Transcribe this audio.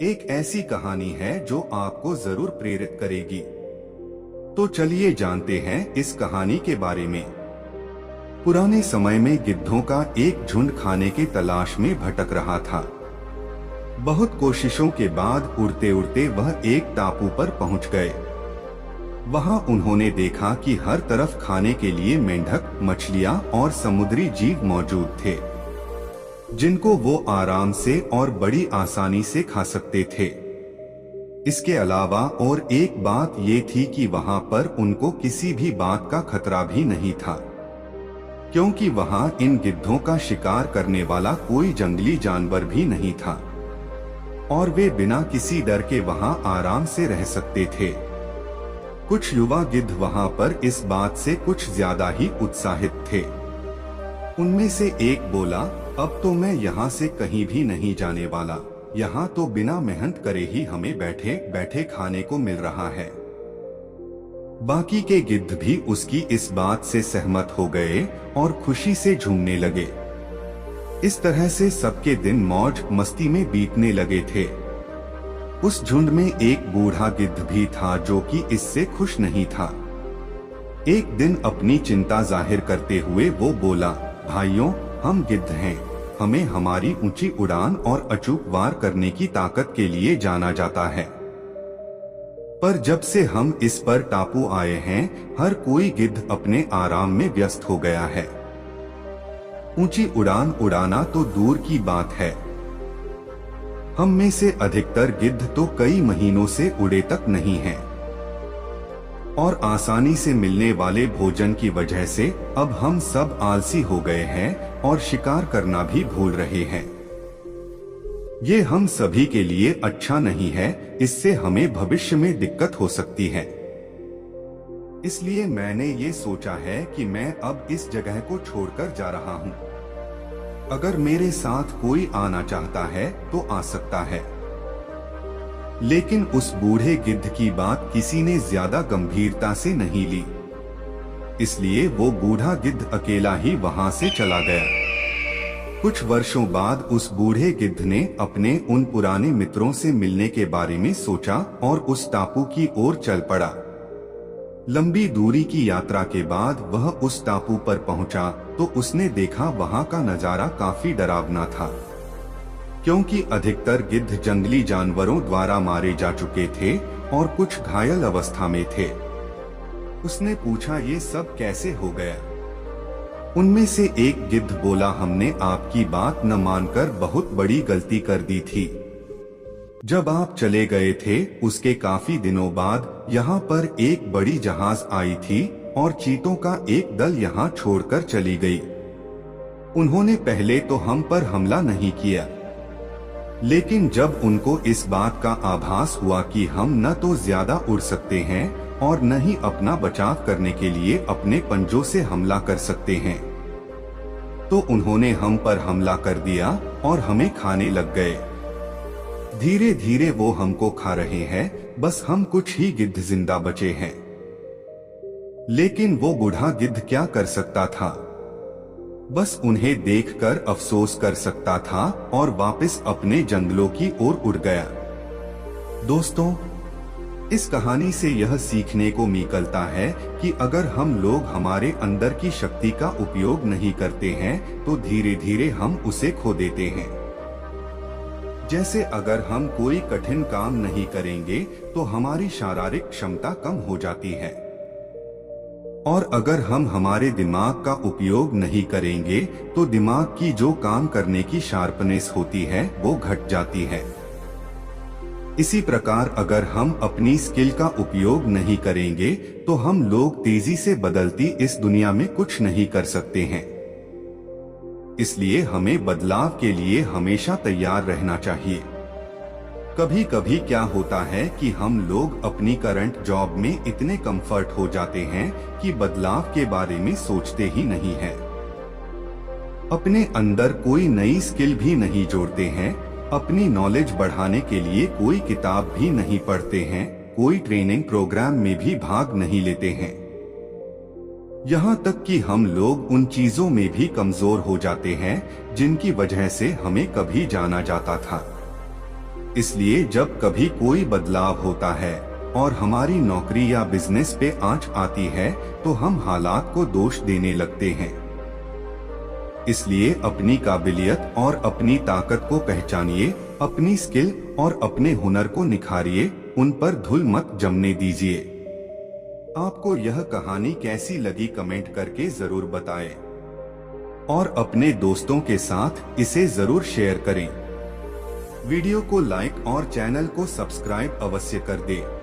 एक ऐसी कहानी है जो आपको जरूर प्रेरित करेगी। तो चलिए जानते हैं इस कहानी के बारे में। पुराने समय में गिद्धों का एक झुंड खाने की तलाश में भटक रहा था। बहुत कोशिशों के बाद उड़ते उड़ते वह एक टापू पर पहुंच गए। वहां उन्होंने देखा कि हर तरफ खाने के लिए मेंढक, मछलियां और समुद्री जीव मौजूद थे, जिनको वो आराम से और बड़ी आसानी से खा सकते थे। इसके अलावा और एक बात ये थी कि वहां पर उनको किसी भी बात का खतरा भी नहीं था, क्योंकि वहां इन गिद्धों का शिकार करने वाला कोई जंगली जानवर भी नहीं था और वे बिना किसी डर के वहां आराम से रह सकते थे। कुछ युवा गिद्ध वहां पर इस बात से कुछ ज्यादा ही उत्साहित थे। उनमें से एक बोला, अब तो मैं यहाँ से कहीं भी नहीं जाने वाला। यहाँ तो बिना मेहनत करे ही हमें बैठे बैठे खाने को मिल रहा है। बाकी के गिद्ध भी उसकी इस बात से सहमत हो गए और खुशी से झूमने लगे। इस तरह से सबके दिन मौज मस्ती में बीतने लगे थे। उस झुंड में एक बूढ़ा गिद्ध भी था जो कि इससे खुश नहीं था। एक दिन अपनी चिंता जाहिर करते हुए वो बोला, भाइयों, हम गिद्ध हैं। हमें हमारी ऊंची उड़ान और अचूक वार करने की ताकत के लिए जाना जाता है। पर जब से हम इस पर टापू आए हैं, हर कोई गिद्ध अपने आराम में व्यस्त हो गया है। ऊंची उड़ान उड़ाना तो दूर की बात है, हम में से अधिकतर गिद्ध तो कई महीनों से उड़े तक नहीं हैं। और आसानी से मिलने वाले भोजन की वजह से अब हम सब आलसी हो गए हैं और शिकार करना भी भूल रहे हैं। ये हम सभी के लिए अच्छा नहीं है, इससे हमें भविष्य में दिक्कत हो सकती है। इसलिए मैंने ये सोचा है कि मैं अब इस जगह को छोड़कर जा रहा हूँ। अगर मेरे साथ कोई आना चाहता है तो आ सकता है। लेकिन उस बूढ़े गिद्ध की बात किसी ने ज्यादा गंभीरता से नहीं ली, इसलिए वो बूढ़ा गिद्ध अकेला ही वहां से चला गया। कुछ वर्षों बाद उस बूढ़े गिद्ध ने अपने उन पुराने मित्रों से मिलने के बारे में सोचा और उस टापू की ओर चल पड़ा। लंबी दूरी की यात्रा के बाद वह उस टापू पर पहुंचा तो उसने देखा वहां का नजारा काफी डरावना था, क्योंकि अधिकतर गिद्ध जंगली जानवरों द्वारा मारे जा चुके थे और कुछ घायल अवस्था में थे। उसने पूछा, ये सब कैसे हो गया? उनमें से एक गिद्ध बोला, हमने आपकी बात न मानकर बहुत बड़ी गलती कर दी थी। जब आप चले गए थे उसके काफी दिनों बाद यहाँ पर एक बड़ी जहाज आई थी और चीतों का एक दल यहाँ छोड़कर चली गई। उन्होंने पहले तो हम पर हमला नहीं किया, लेकिन जब उनको इस बात का आभास हुआ कि हम न तो ज्यादा उड़ सकते हैं और न ही अपना बचाव करने के लिए अपने पंजों से हमला कर सकते हैं, तो उन्होंने हम पर हमला कर दिया और हमें खाने लग गए। धीरे धीरे वो हमको खा रहे हैं, बस हम कुछ ही गिद्ध जिंदा बचे हैं। लेकिन वो बूढ़ा गिद्ध क्या कर सकता था? बस उन्हें देखकर अफसोस कर सकता था और वापस अपने जंगलों की ओर उड़ गया। दोस्तों, इस कहानी से यह सीखने को निकलता है कि अगर हम लोग हमारे अंदर की शक्ति का उपयोग नहीं करते हैं तो धीरे धीरे हम उसे खो देते हैं। जैसे अगर हम कोई कठिन काम नहीं करेंगे तो हमारी शारीरिक क्षमता कम हो जाती है, और अगर हम हमारे दिमाग का उपयोग नहीं करेंगे तो दिमाग की जो काम करने की शार्पनेस होती है वो घट जाती है। इसी प्रकार अगर हम अपनी स्किल का उपयोग नहीं करेंगे तो हम लोग तेजी से बदलती इस दुनिया में कुछ नहीं कर सकते हैं। इसलिए हमें बदलाव के लिए हमेशा तैयार रहना चाहिए। कभी कभी क्या होता है कि हम लोग अपनी करंट जॉब में इतने कंफर्ट हो जाते हैं कि बदलाव के बारे में सोचते ही नहीं हैं। अपने अंदर कोई नई स्किल भी नहीं जोड़ते हैं, अपनी नॉलेज बढ़ाने के लिए कोई किताब भी नहीं पढ़ते हैं, कोई ट्रेनिंग प्रोग्राम में भी भाग नहीं लेते हैं। यहाँ तक कि हम लोग उन चीजों में भी कमजोर हो जाते हैं जिनकी वजह से हमें कभी जाना जाता था। इसलिए जब कभी कोई बदलाव होता है और हमारी नौकरी या बिजनेस पे आंच आती है तो हम हालात को दोष देने लगते हैं। इसलिए अपनी काबिलियत और अपनी ताकत को पहचानिए, अपनी स्किल और अपने हुनर को निखारिए, उन पर धूल मत जमने दीजिए। आपको यह कहानी कैसी लगी कमेंट करके जरूर बताएं और अपने दोस्तों के साथ इसे जरूर शेयर करें। वीडियो को लाइक और चैनल को सब्सक्राइब अवश्य कर दें।